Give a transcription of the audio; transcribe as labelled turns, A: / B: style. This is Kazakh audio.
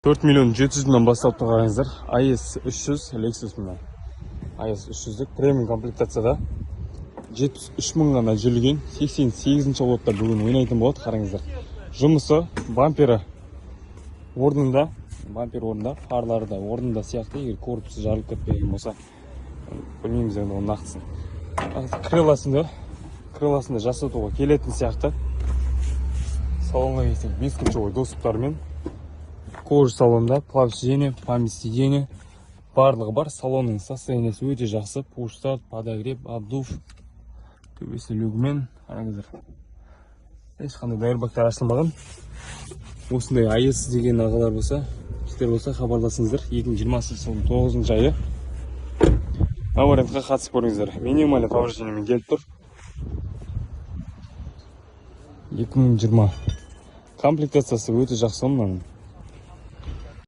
A: 4 миллион 700 мыңнан бастап тұрғаныңыздар. IS 300 Lexus мына. IS 300 премиум комплектацияда 73 мың ғана жүрген 88-ші лотта бүгін ойнайтын болады. Қараңыздар. Жұмысы бампері орнында, фарлары да орнында сияқты. Егер корпусы жарылып кетпеген болса, білмейміз енді оның нақтысын. Крыласында жасатуға келетін сияқты. Салонға келсек, бескочевой доступтармен кожа салонда, плав сиденье, память сиденье барлығы бар. Салонның состояниесі өте жақсы. Пуш-старт, подогрев, обдув, төбесі люгімен. Қараңыздар. Ешқандай дайырбақтар ашылмаған. Осындай IS деген ағалар болса, сіздер болса хабарласыңыздар. 2020 жылдың 9 айы. Аварияға қатысып көріңіздер. Минимальный повреждениемен келіп тұр. 2020 комплектациясы өте жақсы мынаның.